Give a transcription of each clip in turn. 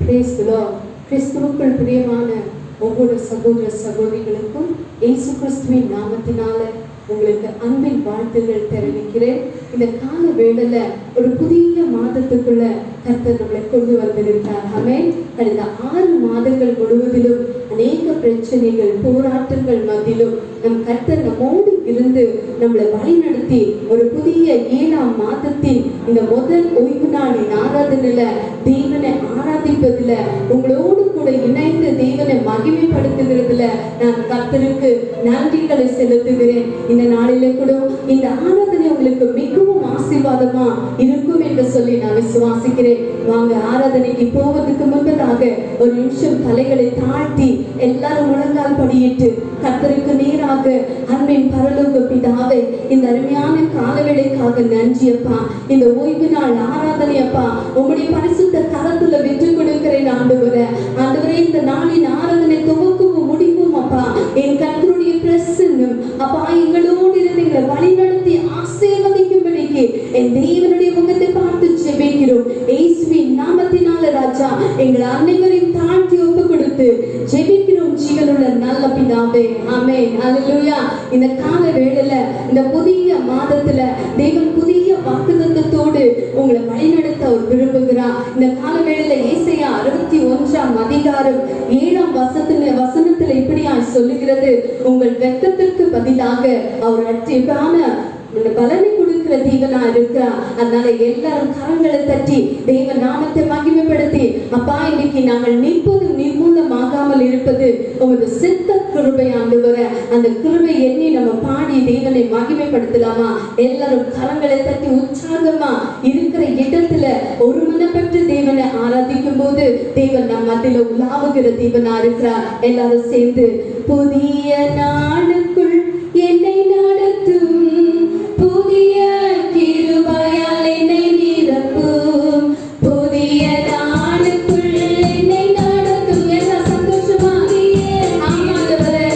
கிறிஸ்துவுக்குள் பிரியமான ஒவ்வொரு சகோதர சகோதரிகளுக்கும் இயேசு கிறிஸ்துவின் நாமத்தினால உங்களுக்கு அன்பின் வாழ்த்துகள் தெரிவிக்கிறேன். இந்த கால வேளையில ஒரு புதிய மாதத்துக்குள்ள கர்த்தர் நம்மளை கொண்டு வந்திருக்கார். ஆமென். கடந்த 6 மாதங்கள் முழுவதிலும் அநேக பிரச்சனைகள், போராட்டங்கள் மத்தியிலும் நம் கர்த்தர் நம்மோடு இருந்து நம்மளை வழிநடத்தி ஒரு புதிய 7ஆம் மாதத்தின் இந்த முதல் ஓய்வு நாளின் ஆராதனையில தேவனை ஆராதிப்பதில் உங்களோடு கூட இணைந்து தேவனை மகிமைப்படுத்துகிறதுல நான் கர்த்தருக்கு நன்றிகளை செலுத்துகிறேன். இந்த நாளிலே கூட இந்த ஆராதனை உங்களுக்கு மிகவும் ஆசீர்வாதமா இருக்கும் என்று சொல்லி நான் விசுவாசிக்கிறேன். வாங்க ஆராதனைக்கு போவதற்கு முன்பதாக ஒரு நிமிஷம் தலைகளை தாழ்த்தி எல்லாரும் முழங்கால் படியிட்டு கர்த்தருக்கு நேராக அன்பின் பரலோக பிதாவே, இந்த அருமையான காலவேளைக்காக நன்றி அப்பா. இந்த ஓய்வு நாள் ஆராதனை அப்பா உம்முடைய பரிசுத்த கரத்துல வெற்றி கொடுக்கிறேன் ஆண்டவரே. ஆண்டவரே, இந்த நாளின் ஆராதனை துவக்கவும் முடிவும் அப்பா என் கர்த்தருடைய பிரசன்னம் அப்பா எங்களோடு இருந்து எங்களை வழிநடத்தி ஆசீர்வதிக்கும்படிக்கு என் தேவனுடைய முகத்தை பார்த்து ஜெபிக்கிறோம். இயேசுவின் நாமத்தினால ராஜா எங்களை அனைவரையும் தாழ்த்தி ஒப்பு கொடுத்து ஜெபிக்கிறோம் ஜீவனுள்ள நல்ல பிதாவே. ஆமென். ஹல்லேலூயா. இந்த கால வேளையில இந்த புதிய மாதத்துல தேவன் புதிய வாக்குத்தத்தத்தோடு உங்களை வழிநடத்த அவர் விரும்புகிறார். இந்த கால வேளையில ஏசாயா 61ஆம் அதிகாரம் 7ஆம் வசனத்துல இப்படியா சொல்லுகிறது, உங்கள் வெட்கத்திற்கு பதிலாக அவர் அற்றிப்பான பலனை கொடுக்கிற தேவனா இருக்கிறார். அதனால எல்லாரும் கரங்களை தட்டி தேவ நாமத்தை மகிமைப்படுத்தி அப்பா இன்னைக்கு நாங்கள் நிற்பதும் நிர்மூலமாகாமல் இருப்பது உங்களது சித்த கிருபை ஆண்டவரே. அந்த கிருபை எண்ணி நம்ம பாடி தேவனை மகிமைப்படுத்தலாமா? எல்லாரும் கரங்களை தட்டி உற்சாகமா இருக்கிற இடத்துல ஒருமனப்பட்டு தேவனை ஆராதிக்கும் போது தேவன் நம் மத்தியில உலாவுகிற தேவனா இருக்கிறார். எல்லாரும் சேர்ந்து புதிய நாளுக்குள் என்னை நடத்தும், புதிய கிருபையால் என்னை நிரப்பும், புதிய நாளுக்குள் என்னை நடத்தும். எல்லாம் சந்தோஷமாகியே ஆமாண்டவரே.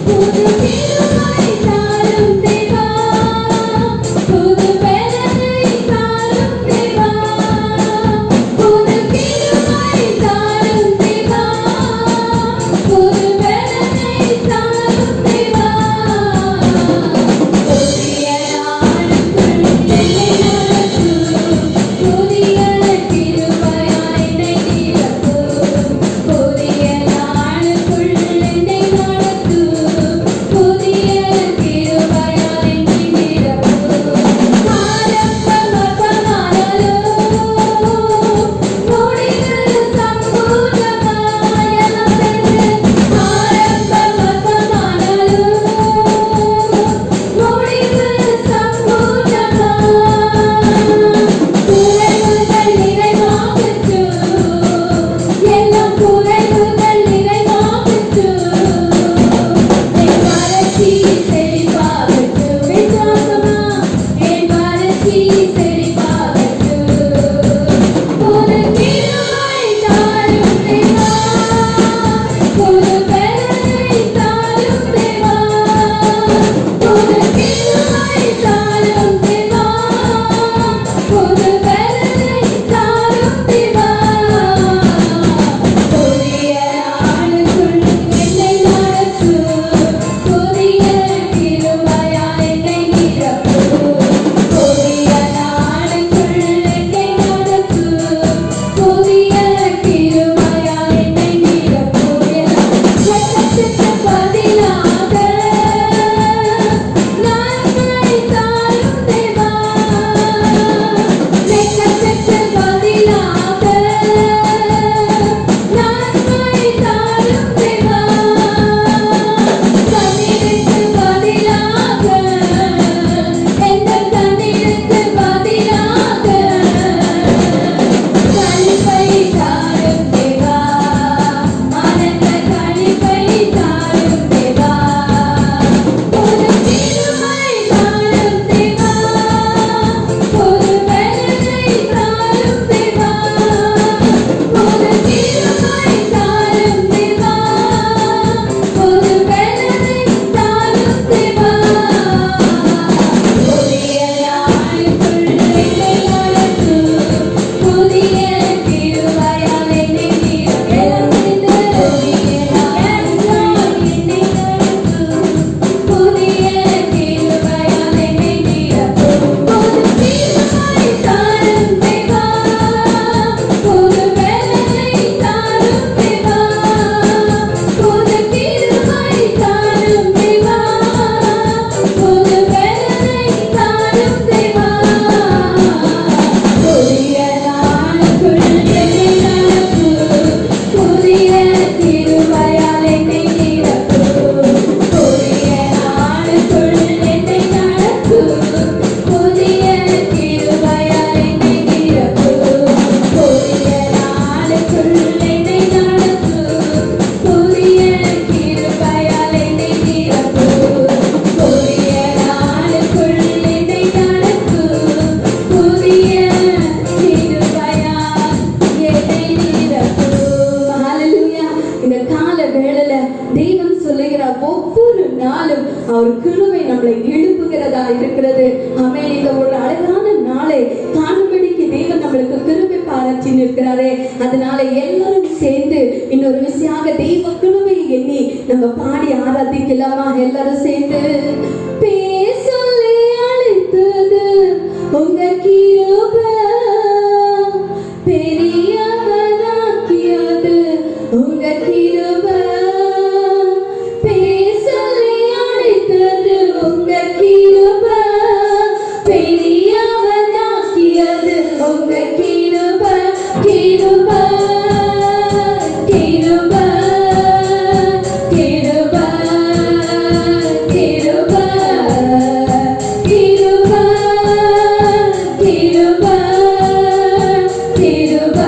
புது கிருபை தாரும் தேவா, புது பலனை தாரும் தேவா, புது கிருபை தாரும் தேவா, புது பலனை தாரும் தேவா. புதிய நாளுக்குள் என்னை நடத்தும், புதிய கிருபையால் என்னை நிரப்பும், புதிய நாளுக்குள் என்னை நடத்தும், புதிய ஒவ்வொரு நாளும் அவர் கிருபை நம்மளை எழுப்புகிறதா இருக்கிறது. ஆமென். இந்த ஒரு அழகான நாளை காணும்படிக்கு தேவன் நம்மளுக்கு கிருபை பாராட்டி நிற்கிறாரே. அதனால எல்லாரும் சேர்ந்து இன்னொரு விஷயமாக தெய்வ கிருபையை எண்ணி நம்ம பாடி ஆராதிக்கலாமா? எல்லாரும் சேர்ந்து பேசலே அழைத்தது உங்க கிருபை, பெரியவனாக்கியது உங்க கிருபை, பேசலே அழைத்தது உங்க கிருபை, பெரியவனாக்கியது உங்க கிருபை, கிருபை கிருபை கிருபை கிருபை கிருபை கிருபை கிருபை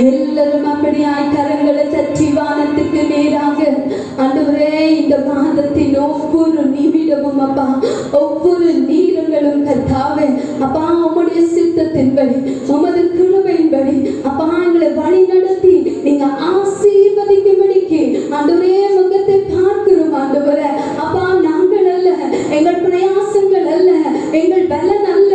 எல்லாரும் அப்படியாய் கரங்களை தட்டி வானத்துக்கு நேராக ஆண்டவரே இந்த மாதத்தின் ஒவ்வொரு நிமிடமும் அப்பா, ஒவ்வொரு நீரங்களும் கர்த்தாவே அப்பா, உம்முடைய சித்தத்தின்படி உமது கிருபையின்படி அப்பா எங்களை வழி நடத்தி நீங்க ஆசீர்வதிக்கும்படிக்கு ஆண்டவரே முகத்தை பார்க்கிறோம். ஆண்டவரே அப்பா, நாங்கள் அல்ல, எங்கள் பிரயாசங்கள் அல்ல, எங்கள் பலன் அல்ல,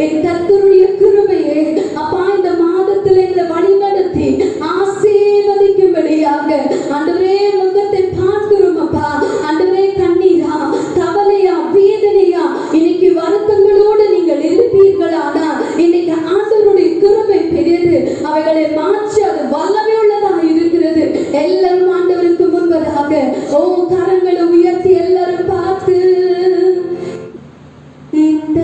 என் கர்த்தருடைய கிருபையே அப்பா இந்த மாதத்தில் எங்களை வழி நடத்தி ஆசீர்வதிக்கும்படியாக ஆண்டவரே முகத்தை பார்க்கிறோம். அப்பா ஆண்டவரே, கண்ணீரா, கவலையா, வேதனையா, இன்னைக்கு வருத்தங்களோடு நீங்கள் இருப்பீர்களானா இன்னைக்கு ஆண்டவருடைய கிருபை பெரியது, அவைகளை மாற்றி அது வல்லமை உள்ளதாக இருக்கிறது. எல்லாரும் ஆண்டவருக்கு முன்பதாக ஓ கரங்களை உயர்த்தி எல்லாரும் பார்த்து இந்த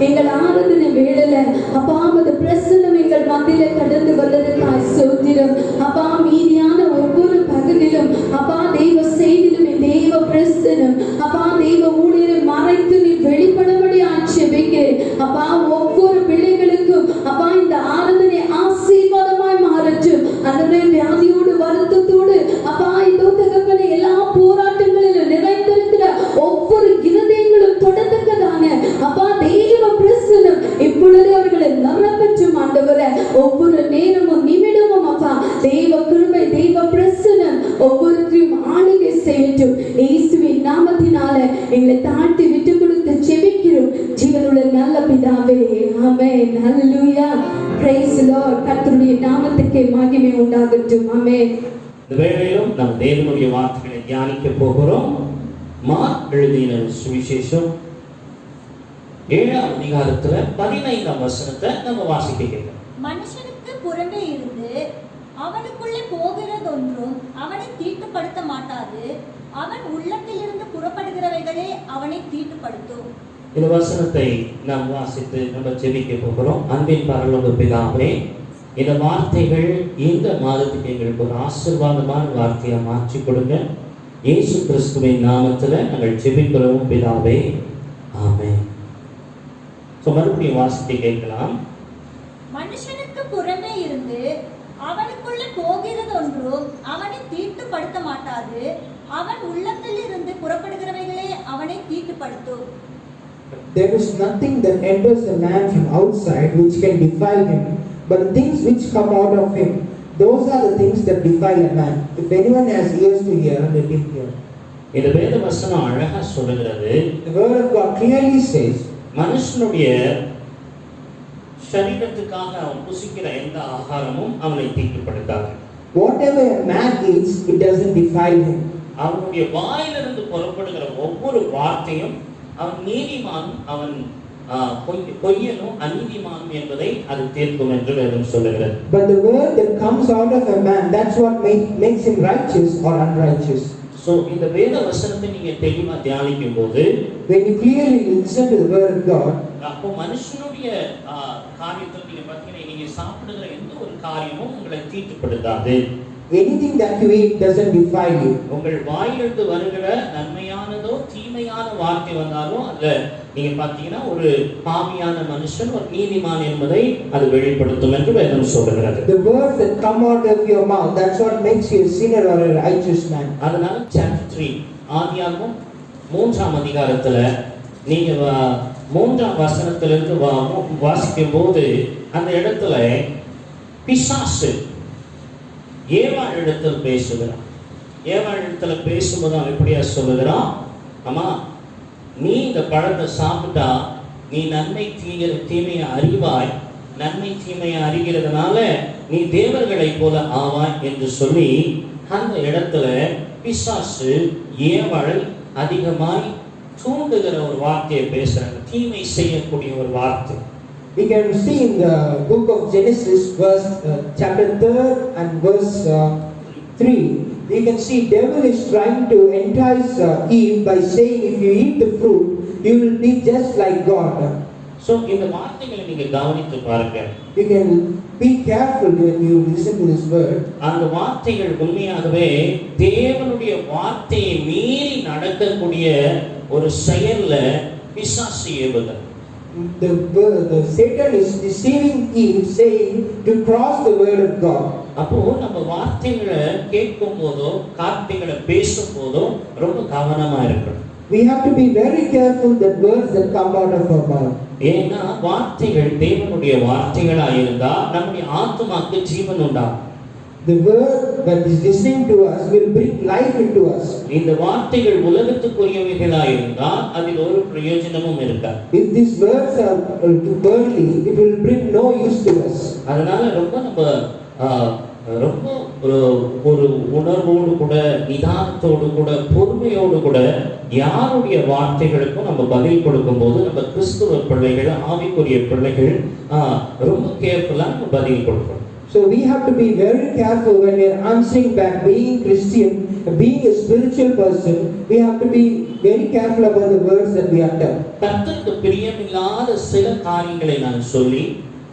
எங்கள் ஆராதனை வேளையில அப்பா உமது பிரசன்னம் எங்கள் மத்தியில கடந்து வந்ததற்காய் ஸ்தோத்திரம். அப்பா மீதியான ஒவ்வொரு பகுதியிலும் அப்பா தெய்வ செய்திலும் தெய்வ பிரசன்னம் அப்பா தெய்வ ஊழியரை மறைத்து நீ வெளிப்படும்படி ஆட்சேபிக்கிறேன். அப்பா ஒவ்வொரு பிள்ளைகளுக்கும் அப்பா இந்த ஆராதனை ஆசீர்வாதமாய் மாறட்டும். அந்த வியாதியோடு வருத்தத்தோடு அப்பா இந்த தகப்பனை எல்லா போராட்டங்களிலும் நிறைந்திருக்கிற ஒவ்வொரு இருதயங்களும் தொடர்ந்ததான அப்பா தெய்வ பிரசன்னம் இப்பொழுது அவர்களை நிரப்பற்றும் ஆண்டவரே. ஒவ்வொரு நேரமும் நிமிடமும் அப்பா தெய்வ கிருபை தெய்வ பிரசன்னம் ஒவ்வொருத்தரையும் ஆளுகை செய்யட்டும். இயேசுவின் நாமத்தினால எங்களை தாழ்த்தி விட்டு கொடுத்து ஜெபிக்கிறோம் ஜீவனுள்ள நல்ல பிதாவே, ஆமென். ஹல்லேலூயா, பிரைஸ் லார்ட். கர்த்தருடைய நாமத்துக்கே மகிமை உண்டாகட்டும். ஆமென். இந்த வேளையிலும் நம் தேவனுடைய வார்த்தைகளை தியானிக்க போகிறோம். மார்க் எழுதின சுவிசேஷம் 7ஆம் அதிகாரத்துல 15ஆம் வசனத்தை நம்ம வாசிக்க கேட்கிறோம். மனுஷனுக்கு புறம்பே இருந்து அவனுக்குள்ளே போகிறதொன்றும் அவனை தீட்டுப்படுத்த மாட்டாது, அவன் உள்ளத்திலிருந்து புறப்படுகிறவைகளே அவனை தீட்டுப்படுத்தும். இந்த வசனத்தை நாம் வாசித்து நம்ம ஜெபிக்க போகிறோம். அன்பின் பரலோக பிதாவே, இந்த வார்த்தைகள் இந்த மாதத்துக்கு எங்களுக்கு ஒரு ஆசீர்வாதமான வார்த்தையை மாற்றி கொடுங்க. இயேசு கிறிஸ்துவின் நாமத்துல நாங்கள் ஜெபிக்கிறோம் பிதாவே, ஆமென். மறுபடியும் வாசித்து கேட்கலாம். மனுஷனுக்கு புறமே இருந்து அவனுக்குள்ளே போகிறதொன்றும் அவனை தீட்டுப்படுத்த மாட்டாது, அவன் உள்ளத்தில் இருந்து புறப்படுகிறவைகளே அவனை தீட்டுப்படுத்தும். There is nothing that enters a man from outside which can defile him, but the things which come out of him, those are the things that defile a man. If anyone has ears to hear, let him hear. இந்த வேத வசனம் அழகா சொல்லுகிறது. The word of God clearly says, மனுஷனுடைய சரீரத்துக்காக அவன் புசிக்கிற எந்த ஆகாரமும் அவனை தீட்டுப்படுத்தாது. Whatever a man eats, it doesn't defile him. அவனுடைய வாயிலிருந்து புறப்படுகிற ஒவ்வொரு வார்த்தையும் அவன் நீதிமான், அவன் பொய்யனும் அநீதிமானும் என்பதை அது தீர்க்கும் என்று வேதம் சொல்லுகிறது. But the word that comes out of a man, that's what makes him righteous or unrighteous. So இந்த வேத வசனத்தை நீங்க தெளிவா தியானிக்கும் போது, when you clearly listen to the word of God, அப்போ மனுஷனுடைய காரியத்தை நீங்க பார்த்தீங்கன்னா, நீங்க சாப்பிடுகிற எந்த ஒரு காரியமும் உங்களை தீட்டுப்படுத்தாது. anything that you eat doesn't defile you. உங்கள் வாயிலிருந்து வருகிற நன்மையானதோ தீமையான வார்த்தை வந்தாலும் அதுல நீங்க பார்த்தீங்கன்னா ஒரு பாவியான மனுஷன் ஒரு நீதிமான் என்பதை அது வெளிப்படுத்தும் என்று வேதம் சொல்லுகிறது. The words that come out of your mouth, that's what makes you a sinner or a righteous man. அதனால chapter 3 ஆதியாகமம் 3ஆம் அதிகாரத்துல நீங்க 3ஆம் வசனத்திலிருந்து வாசிக்கும் போது அந்த இடத்துல பிசாசு ஏவாள் இடத்தில் பேசுகிறான். ஏவாள் இடத்துல பேசும்போது அவன் எப்படியா சொல்லுகிறான், அம்மா நீ இந்த பழத்தை சாப்பிட்டா நீ நன்மை தீமையை அறிவாய், நன்மை தீமையை அறிகிறதுனால நீ தேவர்களை போல ஆவாய் என்று சொல்லி அந்த இடத்துல பிசாசு ஏவாளை அதிகமாய் தூண்டுகிற ஒரு வார்த்தையை பேசுறாங்க, தீமை செய்யக்கூடிய ஒரு வார்த்தை. We can see in the book of Genesis, chapter 3 and verse 3. We can see devil is trying to entice Eve by saying, if you eat the fruit, you will be just like God. So இந்த வார்த்தைகளை நீங்க கவனித்து பாருங்க. You can be careful when you listen to this word. அந்த வார்த்தைகள் உண்மையாகவே தேவனுடைய வார்த்தையை மீறி நடக்கக்கூடிய ஒரு செயல்ல பிசாசு ஏவுகிறார். The Satan is deceiving Eve, saying to cross the word of God. அப்போ நம்ம வார்த்தைகளை கேட்கும் போதோ வார்த்தைகளை பேசும் போதோ ரொம்ப கவனமா இருக்கணும். We have to be very careful that words that come out of our mouth. ஏன்னா வார்த்தைகள் தேவனுடைய வார்த்தைகளா இருந்தா நம்முடைய ஆத்துமாக்கு ஜீவன் உண்டாகும். The word that is listening to us will bring life into us. இந்த வார்த்தைகள் உலகத்துக்குரியவைகளா இருந்தால் அதில் ஒரு பிரயோஜனமும் இருக்காது. If these words are worldly, it will bring no use to us. அதனால ரொம்ப ஒரு உணர்வோடு கூட நிதானத்தோடு கூட பொறுமையோடு கூட யாருடைய வார்த்தைகளுக்கும் நம்ம பதில் கொடுக்கும் போது நம்ம கிறிஸ்துவ பிள்ளைகள் ஆவிக்குரிய பிள்ளைகள் ரொம்ப கேர்ஃபுல்லா நம்ம பதில் கொடுக்கணும். So we have to be very careful when we are answering back. Being Christian, being a spiritual person, we have to be very careful about the words that we utter. கர்த்தருக்கு பிரியமில்லாத சில காரியங்களை நான் சொல்லி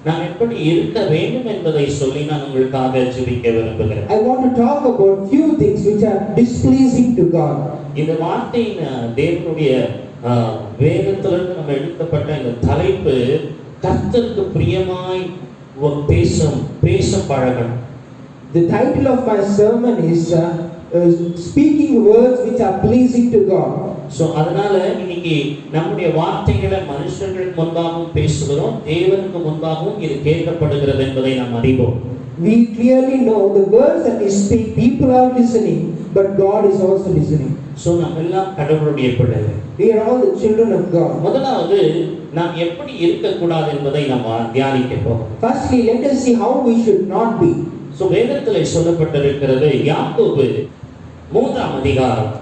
நான் எப்படி இருக்க வேண்டும் என்பதை சொல்லி நான் உங்களுக்காக ஜெபிக்க விரும்புகிறேன். I want to talk about few things which are displeasing to God. இந்த வார்த்தையின் தேவனுடைய வேதத்திலிருந்து நம்ம எடுக்கப்பட்ட இந்த தலைப்பு கர்த்தருக்கு பிரியமாய் பேச பழகணும். The title of my sermon is speaking words which are pleasing to God. So அதனால இன்னைக்கு நம்முடைய வார்த்தைகளை மனுஷர்கள் முன்பாகவும் பேசுகிறோம், தேவனுக்கு முன்பாகவும் இது கேட்கப்படுகிறது என்பதை நாம் அறிவோம். We clearly know the words that we speak, people are listening, but God is also listening. So நம்ம எல்லாம் கடவுளுடைய பிள்ளைகள். We are all the children of God. முதலாவது நாம் எப்படி இருக்கக்கூடாது என்பதை நாம் தியானிக்க போகிறோம். Firstly, let us see how we should not be. So வேதத்திலே சொல்லப்பட்டிருக்கிறது, யாக்கோபு 3ஆம் அதிகாரம்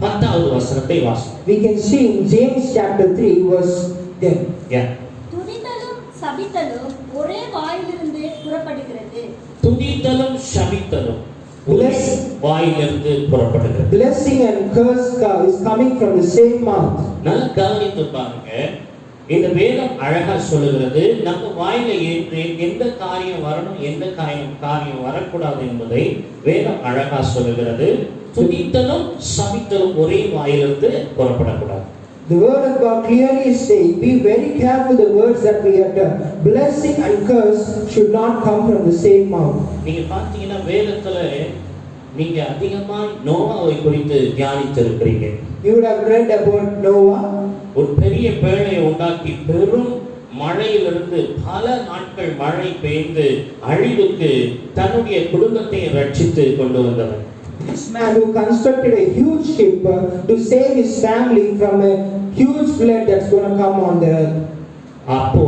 10வது வசனத்தை வாசிப்போம். We can see in James chapter 3 verse 10. Yeah. துதித்தலும் சபித்தலும் ஒரே வாயிலிருந்து புறப்படுகிறது. துதித்தலும் சபித்தலும் ஒரே வாயிலிருந்து புறப்படுகிறது. Blessing and curse is coming from the same mouth. நல்ல கவனித்து பாருங்க. இந்த வேதம் அழகா சொல்லுகிறது, நம்ம வாயில எந்த காரியம் வரணும், எந்த காரியம் வரக்கூடாது என்பதை வேதம் அழகா சொல்லுகிறது. துதித்தலும் சபித்தலும் ஒரே வாயிலிருந்து புறப்படக்கூடாது. The word of God clearly says, be very careful the words that we utter. Blessing and curse should not come from the same mouth. நீங்க பாத்தீங்கன்னா வேதத்துல நீங்க அதிகமா நோவாவை குறித்து தியானித்திருக்கிறீங்க. You would have read about Noah. ஒரு பெரிய பேழையை உண்டாக்கி பெரும் மழையிலிருந்து பல நாட்கள் மழை பெய்து அழிவுக்கு தன்னுடைய குடும்பத்தை ரட்சித்து கொண்டு வந்தவர். This man who constructed a huge ship to save his family from a huge flood that's going to come on the earth. அப்போ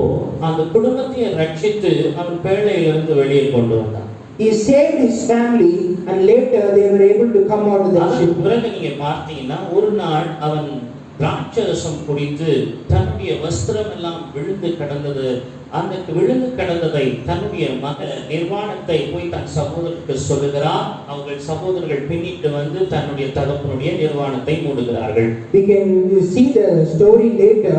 அந்த குடும்பத்தை ரட்சித்து அவன் பேழையிலிருந்து வெளியே கொண்டு வந்தான். He saved his family, and later they were able to come out of the அதற்கு ship. பிறகு நீங்க பார்த்தீங்கன்னா ஒரு நாள் அவன் திராட்சரசம் குடித்து தன்னுடைய வஸ்திரம் எல்லாம் விழுந்து கிடந்தது. அந்த விழுந்து கிடந்ததை தன்னுடைய நிர்வாணத்தை போய் தன் சகோதரருக்கு சொல்லுகிறார். அவர்கள் சகோதரர்கள் பின்னிட்டு வந்து தன்னுடைய தகப்பனுடைய நிர்வாணத்தை மூடுகிறார்கள். We can see the story later.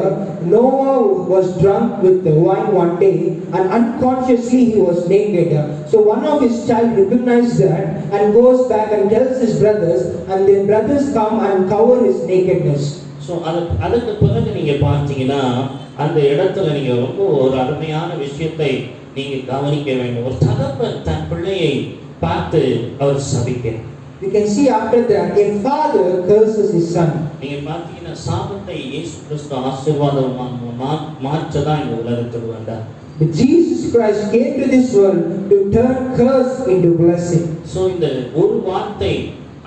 Noah was drunk with the wine one day, and unconsciously he was naked. So one of his child recognized that and goes back and tells his brothers, and their brothers come and cover his nakedness. So அதுக்கு பிறகு நீங்க பார்த்தீங்கன்னா அந்த இடத்துல நீங்க ரொம்ப ஒரு அருமையான விஷயத்தை நீங்க கவனிக்க வேண்டும். ஒரு தகப்பன் தன் பிள்ளையை பார்த்து அவர் சபிக்கிறார். We can see after that a father curses his son. நீங்க பார்த்தீங்கன்னா சாபத்தை இயேசு கிறிஸ்து ஆசீர்வாதமாக மாற்றதான் இந்த உலகத்துக்கு வந்தார். But Jesus Christ came to this world to turn curse into blessing. So இந்த ஒரு வார்த்தை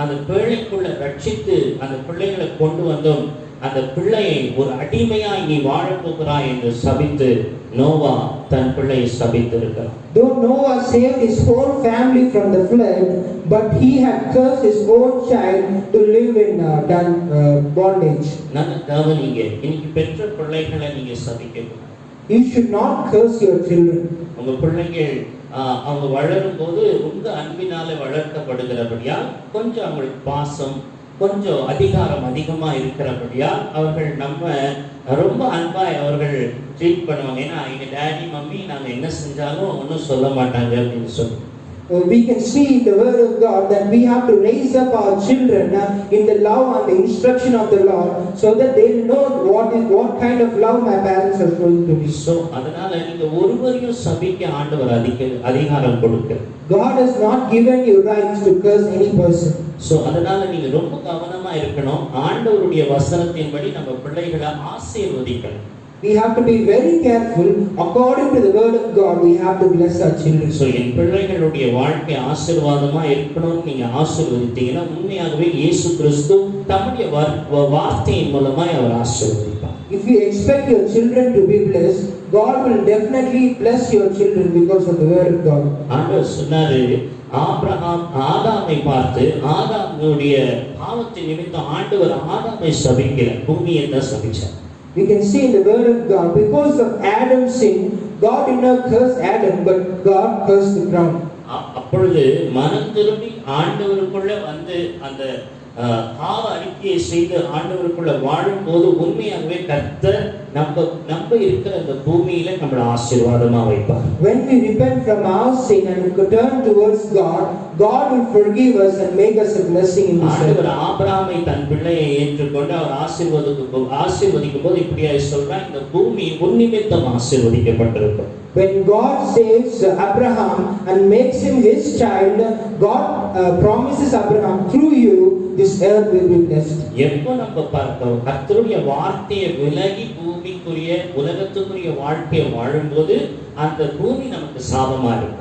அந்த பிள்ளைக்குள்ள ரட்சித்து அந்த பிள்ளைகளை கொண்டு வந்தோம். அந்த பிள்ளையை ஒரு அடிமையாய் நீ வாழப் போகிறாய் என்று சபித்து நோவா தன் பிள்ளையை சபித்திருக்கிறார். Though Noah saved his whole family from the flood, but he had cursed his own child to live in bondage. நல்ல கவனிங்க, இன்னைக்கு பெற்ற பிள்ளைகளை நீங்க சபிக்கணும். You should not curse your children. உங்க பிள்ளைகள் அவங்க வளரும் போது உங்க அன்பினாலே வளர்க்கப்படுகிறபடியா கொஞ்சம் அவங்களுக்கு பாசம் கொஞ்சம் அதிகாரம் அதிகமா இருக்கிறபடியா அவர்கள் நம்ம ரொம்ப அன்பாய் அவர்கள் ட்ரீட் பண்ணுவாங்க. ஏன்னா எங்க டேடி மம்மி நாங்க என்ன செஞ்சாலும் ஒன்றும் சொல்ல மாட்டாங்க அப்படின்னு சொல்லி. We can see in the word of God that we have to raise up our children in the love and the instruction of the Lord, so that they know what kind of love my parents are showing to me. So அதனால நீங்க ஒருவரையும் சபிக்க ஆண்டவர் அதிகாரம் கொடுக்கிறார். God has not given you rights to curse any person. So அதனால நீங்க ரொம்ப கவனமா இருக்கணும். ஆண்டவருடைய வசனத்தின்படி நம்ம பிள்ளைகளை ஆசீர்வதிக்கணும். We have to be very careful. According to the word of God, we have to bless our children. So என் பிள்ளைகளுடைய வாழ்க்கை ஆசீர்வாதமா இருக்கணும் நீங்க ஆசீர்வதித்தீங்கன்னா உண்மையாகவே இயேசு கிறிஸ்து தம்முடைய வார்த்தையின் மூலமா அவர் ஆசீர்வதிப்பார். If you expect your children to be blessed, God will definitely bless your children because of the word of God. ஆண்டவர் சொன்னாரு, ஆபிரகாம் ஆதாமை பார்த்து ஆதாமுடைய பாவத்தின் நிமித்தம் ஆண்டவர் ஆதாமை சபிக்கல, பூமியை தான் சபிச்சார். We can see in the word of God, because of Adam's sin, God did not curse Adam, but God cursed the ground. அப்பொழுது மனம் திரும்பி ஆண்டவருக்குள்ள வந்து அந்த பாவ அறிக்கையை செய்து ஆண்டவருக்குள்ள வாழும்போது உண்மையாகவே கர்த்தர் நம்ம இருக்கிற அந்த பூமியில நம்மளை ஆசீர்வாதமா வைப்பார். When we repent from our sin and turn towards God, God will forgive us and make us a blessing in this world. ஆண்டவர் ஆபிரகாமை தன் பிள்ளையை ஏற்றுக்கொண்டு அவர் ஆசீர்வதிக்கும் போது இப்படியா சொல்றார், இந்த பூமி உன் நிமித்தம் ஆசீர்வதிக்கப்பட்டிருக்கும். When God saves Abraham and makes him his child, God promises Abraham, through you this earth will be blessed. எப்போ நம்ம பார்க்கிறோம் கர்த்தருடைய வார்த்தையை விலகி பூமிக்குரிய உலகத்துக்குரிய வாழ்க்கையை வாழும்போது அந்த பூமி நமக்கு சாபமா இருக்கும்.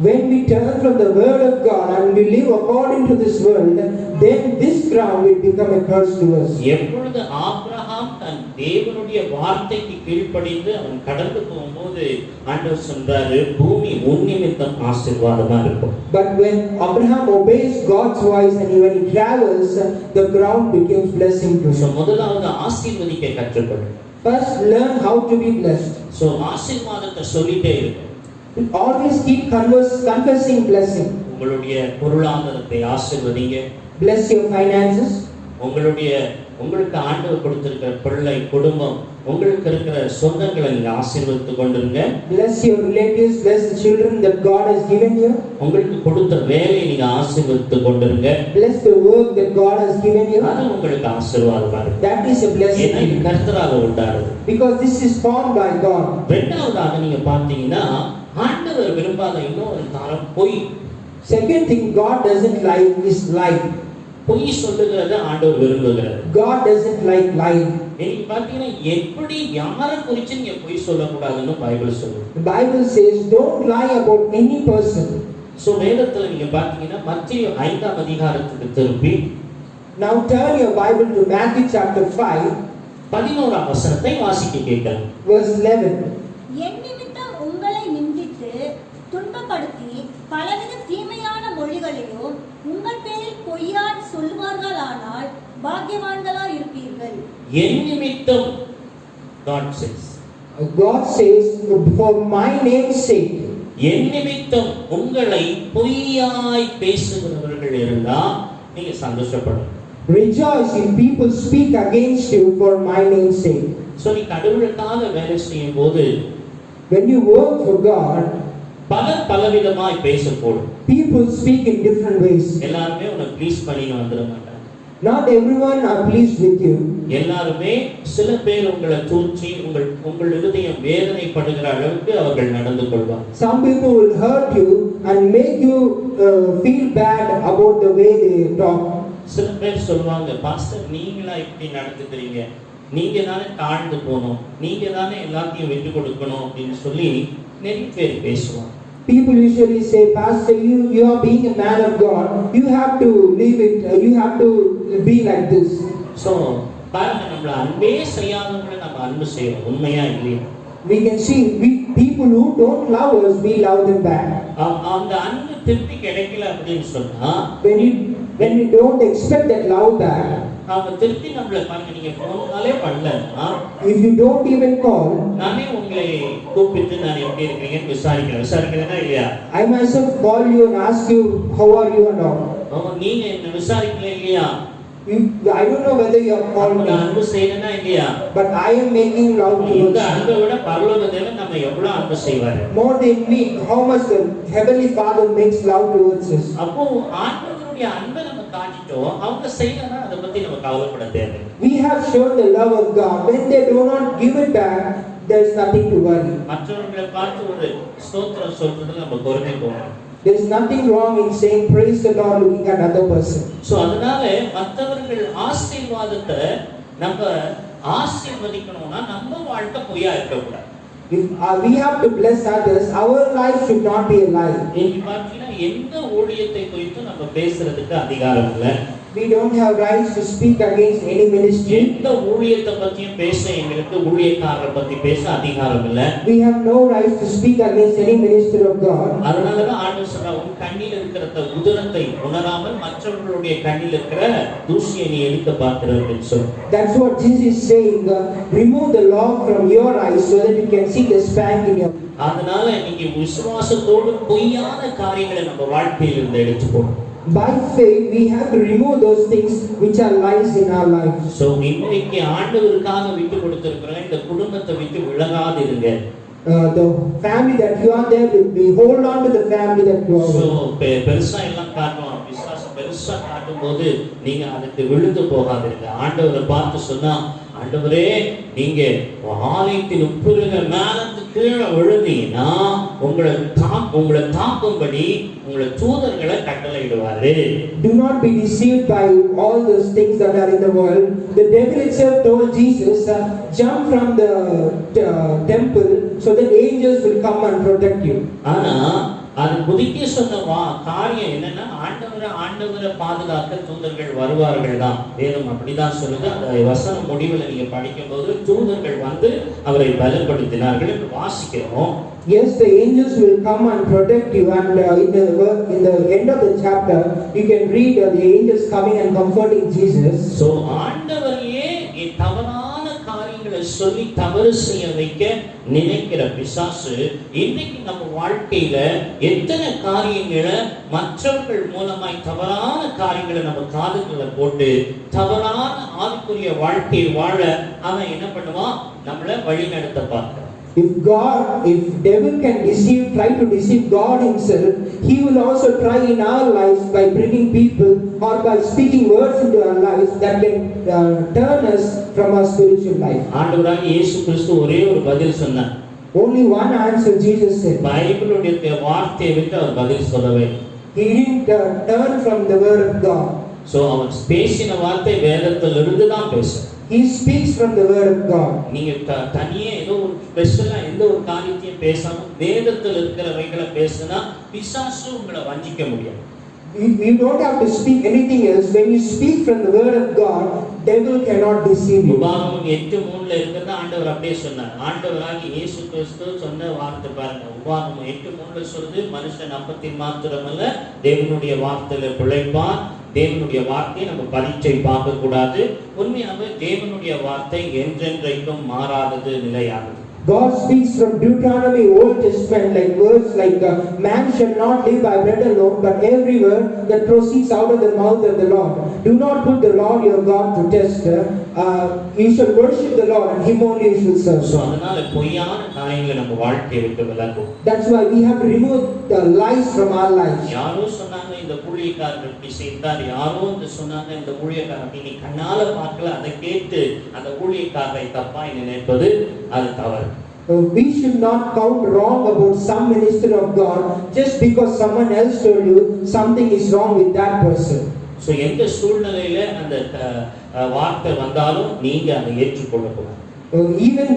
When we turn from the word of God and we live according to this world, then this ground will become a curse to us. எப்பொழுது ஆபிரகாம் தன் தேவனுடைய வார்த்தைக்கு கீழ்ப்படிந்து அவன் கடந்து போகும்போது ஆண்டவர் சொல்றாரு, பூமி உன் நிமித்தம் ஆசீர்வாதமா இருக்கும். But when Abraham obeys God's voice and when he travels, the ground becomes blessing to him. முதலாவது ஆசீர்வதிக்க கற்றுக்கொள். First, learn how to be blessed. So ஆசீர்வாதத்தை சொல்லிட்டே இருக்கு. Always keep confessing blessing. உங்களுடைய பொருளாதாரத்தை ஆசீர்வதிங்க. Bless your finances. உங்களுக்கு ஆண்டவர் கொடுத்திருக்கிற பிள்ளை குடும்பம் உங்களுக்கு இருக்கிற சொந்தங்களை நீங்க ஆசீர்வதித்துக் கொண்டிருங்க. Bless your relatives, bless the children that God has given you. உங்களுக்கு கொடுத்த வேலையை நீங்க ஆசீர்வதித்துக் கொண்டிருங்க. Bless the work that God has given you. அது உங்களுக்கு ஆசீர்வாதமா இருக்கு. That is a blessing. ஏன்னா இது கர்த்தரால உண்டானது. Because this is formed by God. இரண்டாவதாக நீங்க பார்த்தீங்கன்னா ஆண்டவர் விரும்பாத இன்னொரு தரம் பொய். Second thing God doesn't like is lying. பொய் சொல்லுகிறத ஆண்டவர் விரும்புகிறார். God doesn't like lying. நீங்க பாத்தீங்கன்னா எப்படி யாரை குறித்து நீங்க பொய் சொல்லக்கூடாதுன்னு பைபிள் சொல்லுது. The Bible says don't lie about any person. So வேதத்துல நீங்க பாத்தீங்கன்னா மத்தேயு 5ஆம் அதிகாரத்துக்கு திருப்பி Now turn your Bible to Matthew chapter 5, 11ஆம் வசனத்தை வாசிக்க கேட்கலாம். verse 11. என் நிமித்தம் உங்களை நிந்தித்து துன்பப்படுத்தி பலவித தீமை பொய்யாய் சொல்வார்களானால் பாக்கியவான்களாய் இருப்பீர்கள். என் நிமித்தம் God says, God says, for my name's sake, என் நிமித்தம் உங்களை பொய்யாய் பேசுகிறவர்கள் இருந்தா நீங்க சந்தோஷப்படணும். rejoice if people speak against you for my name's sake. So நீ கடவுளுக்காக வேலை செய்யும் போது When you work for God, பலவிதமாய் பேசக்கூடும். people speak in different ways. எல்லாருமே உன்னை ப்ளீஸ் பண்ணின்னு வந்துட மாட்டாங்க. Not everyone are pleased with you. எல்லாருமே சில பேர் உங்களை தூற்றி உங்கள் இருதயம் வேதனைப்படுகிற அளவுக்கு அவர்கள் நடந்து கொள்வார். Some people will hurt you and make you feel bad about the way they talk. சில பேர் சொல்லுவாங்க, பாஸ்டர் நீங்களா இப்படி நடந்துக்கிறீங்க, நீங்க தானே தாழ்ந்து போகணும், நீங்க தானே எல்லாத்தையும் விட்டு கொடுக்கணும் அப்படின்னு சொல்லி நிறைய பேர் பேசுவாங்க. People usually say, Pastor, you are being a man of God. You have to leave it. You have to be like this. So பாருங்க, நம்மள அன்பே செய்யாதவங்களை நம்ம அன்பு செய்யறோம், உண்மையா இல்லையா? We can see people who don't love us, we love them back. அந்த அன்பு திருப்பி கிடைக்கல அப்படின்னு சொன்னா, When we don't expect that love back, அவங்க திருப்பி நம்மள பாருங்க, நீங்க போனாலே பண்ணலன்னா, if you don't even call, நானே உங்களை கூப்பிட்டு நான் எப்படி இருக்கீங்கன்னு விசாரிக்கிறேன்னா இல்லையா? I myself call you and ask you how are you and all. நீங்க என்ன விசாரிக்கல இல்லையா? I don't know whether you are calling me, அன்பு செய்யறேன்னா இல்லையா? but I am making love to you. இந்த அன்பை விட பரலோக தேவன் நம்ம எவ்வளவு அன்பு செய்வாரு. More than me, how much the Heavenly Father makes love towards us. அப்போ ஆண்டவருடைய அன்பை நம்ம காட்டிட்டோம், அவங்க செய்யலன்னா அதை பத்தி நம்ம கவலைப்பட தேவை. We have shown the love of God. When they do not give it back, there is nothing to worry. மற்றவர்களை பார்த்து ஒரு ஸ்தோத்திரம் சொல்றதுல நம்ம பொறுமை போகணும். There is nothing wrong in saying praise the Lord looking at another person. So அதனால மற்றவர்கள் ஆசீர்வாதத்தை நம்ம ஆசீர்வதிக்கணும்னா நம்ம வாழ்க்கை பொய்யா இருக்கக்கூடாது. If we have to bless others, our life should not be a lie. இன்னைக்கு பார்த்தீங்கன்னா எந்த ஊழியத்தை குறித்து நம்ம பேசுறதுக்கு அதிகாரம் இல்லை. We don't have rights to speak against any ministry. எந்த ஊழியத்தை பத்தியும் பேச எங்களுக்கு ஊழியக்காரரை பத்தி பேச அதிகாரம் இல்லை. We have no rights to speak against any minister of God. அதனாலதான் ஆண்டவர் சொல்றார், உன் கண்ணில் இருக்கிற உதிரத்தை உணராமல் மற்றவர்களுடைய கண்ணில் இருக்கிற தூசியை நீ எடுக்க பார்க்கிறன்னு சொல்லு. That's what Jesus is saying. Remove the log from your eyes so that you can see the speck in your. அதனால நீங்க விசுவாசத்தோடு பொய்யான காரியங்களை நம்ம வாழ்க்கையில் இருந்து எடுத்துக்கணும். By faith, we have to remove those things which are lies in our lives. So இன்னைக்கு ஆண்டவருக்காக விட்டு கொடுத்திருக்கிறோம், இந்த குடும்பத்தை விட்டு விலகாதிருங்க. The family that you are there with me, hold on to the family that you are. So பெருசா எல்லாம் காட்டுவோம், விசுவாசம் பெருசா காட்டும் போது நீங்க அதுக்கு விழுந்து போகாதீங்க. ஆண்டவரை பார்த்து சொன்னா, ஆண்டவரே நீங்க ஆலயத்தின் உட்புறங்க மேலத்து கீழே விழுந்தீங்கன்னா உங்களை தாக்கும்படி உங்களை தூதர்களை கட்டளையிடுவாரு. Do not be deceived by all those things that are in the world. The devil itself told Jesus, jump from the temple so that angels will come and protect you. ஆனா அது குதிக்க சொன்ன காரியம் என்னன்னா, ஆண்டவரை பாதுகாக்க தூதர்கள் வருவார்கள் தான். வேதம் அப்படிதான் சொல்லுது. அந்த வசனம் முடிவில் நீங்க படிக்கும் போது தூதர்கள் வந்து அவரை பலப்படுத்தினார்கள் என்று வாசிக்கிறோம். Yes, the angels will come and protect you, and in the end of the chapter you can read the angels coming and comforting Jesus. So ஆண்டவரையே தவறான காரியங்களை சொல்லி தவறு செய்ய வைக்க நினைக்கிற பிசாசு இன்னைக்கு நம்ம வாழ்க்கையில எத்தனை காரியங்களை மற்றவர்கள் மூலமாய் தவறான காரியங்களை நம்ம காதுகளை போட்டு தவறான ஆவிக்குரிய வாழ்க்கையை வாழ அவன் என்ன பண்ணுவான், நம்மள வழி நடத்த பார்க்கிறான். If devil can try to deceive God himself, he will also try in our lives by bringing people or by speaking words into our lives that can turn us from our spiritual life. ஆண்டவராகிய இயேசு கிறிஸ்து ஒரே ஒரு பதில் சொன்னார். Only one answer Jesus said. பைபிளுடைய வார்த்தையை விட்டு அவர் பதில் சொல்லவே. He didn't turn from the word of God. So அவன் பேசின வார்த்தை வேதத்திலிருந்து தான் பேசுறான். He speaks from the word of God. நீங்க தனியே ஏதோ ஒரு ஸ்பெஷலா எந்த ஒரு காரியத்தையும் பேசாம வேதத்தில் இருக்கிறவைகளை பேசினா பிசாசு உங்களை வஞ்சிக்க முடியாது. You don't have to speak anything else. When you speak from the word of God, devil cannot deceive you. உபாகமம் 8:3 இருக்கிறது ஆண்டவர் அப்படியே சொன்னார். ஆண்டவராகிய இயேசு கிறிஸ்து சொன்ன வார்த்தை பாருங்க. உபாகமம் 8:3 சொல்லுது, மனுஷன் அப்பத்தின் மாத்திரமல்ல தேவனுடைய வார்த்தையில பிழைப்பான். தேவனுடைய வார்த்தையை நம்ம பரீட்சை பார்க்க கூடாது. உண்மையாகவே தேவனுடைய வார்த்தை என்றென்றைக்கும் மாறாதது, நிலையானது. God speaks from Deuteronomy, Old Testament, like words like man shall not live by bread alone, but every word that proceeds out of the mouth of the Lord. Do not put the Lord your God to test. You shall worship the Lord, and Him only you shall serve. So அதனால பொய்யான காரியங்களை நம்ம வாழ்க்கையை விட்டு விலகும். That's why we have to remove the lies from our lives. யாரோ சொன்னாங்க இந்த ஊழியக்காரர் இப்படி செய்தார், யாரோ வந்து சொன்னாங்க இந்த ஊழியக்காரர் நீ கண்ணால பார்க்கல, அதை கேட்டு அந்த ஊழியக்காரரை தப்பாய் நினைப்பது அது தவறு. We should not count wrong about some minister of God just because someone else told you something is wrong with that person. So எந்த சூழ்நிலையில அந்த வார்த்தை வந்தாலும் நீங்க அதை ஏற்றுக்கொள்ள கூடாது. Even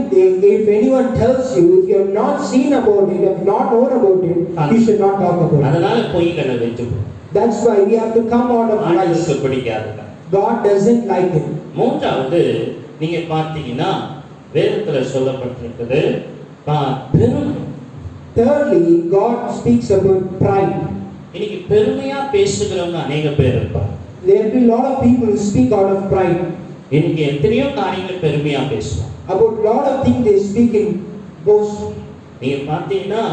if anyone tells you, if you have not seen about it, have not known about it, you should not talk about it. அதனால பொய்களை வெச்சுக்கோ. That's why we have to come out of lies. ஆண்டவருக்கு பிடிக்காது. God doesn't like it. மூன்றாவது நீங்க பார்த்தீங்கன்னா வேதத்துல சொல்லப்பட்டிருக்குது பெருமை. Thirdly, God speaks about pride. இன்னைக்கு பெருமையா பேசுகிறவங்க अनेक பேர் இருப்பாங்க. There will be a lot of people who speak out of pride. இன்னைக்கு எத்தனையோ காரியங்களை பெருமையா பேசுவாங்க. About a lot of things they speak in boast. நீங்க பார்த்தீங்கன்னா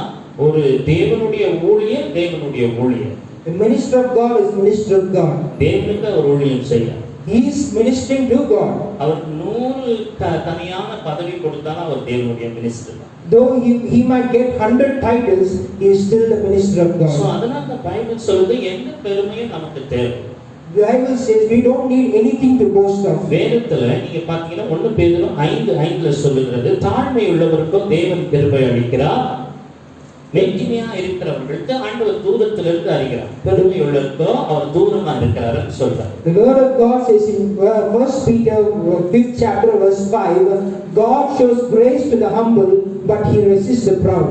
ஒரு தேவனுடைய ஊழியர் The minister of God is minister of God. தேவனுக்கு அவர் ஊழியம் செய்யறார். He is ministering to God. அவர் 100 தனியான பதவி கொடுத்தாலும் அவர் தேவனுடைய மினிஸ்டர் தான். Though he might get 100 titles, he is still the minister of God. So அதனால the Bible சொல்லுது எந்த பெருமையும் நமக்கு தேவை. The Bible says we don't need anything to boast of. வேதத்துல நீங்க பாத்தீங்கன்னா 1 பேதுரு 5:5 சொல்லுகிறது தாழ்மை உள்ளவருக்கும் தேவன் கிருபை அளிக்கிறார், மெஞ்சிமையா இருக்கிறவர்களுக்கு ஆண்டவர் தூரத்திலிருந்து அறிகிறார், பெருமை உள்ளவருக்கோ அவர் தூரமா இருக்கிறார்னு சொல்றார். The word of God says in 1 Peter 5th chapter verse 5, God shows grace to the humble but he resists the proud.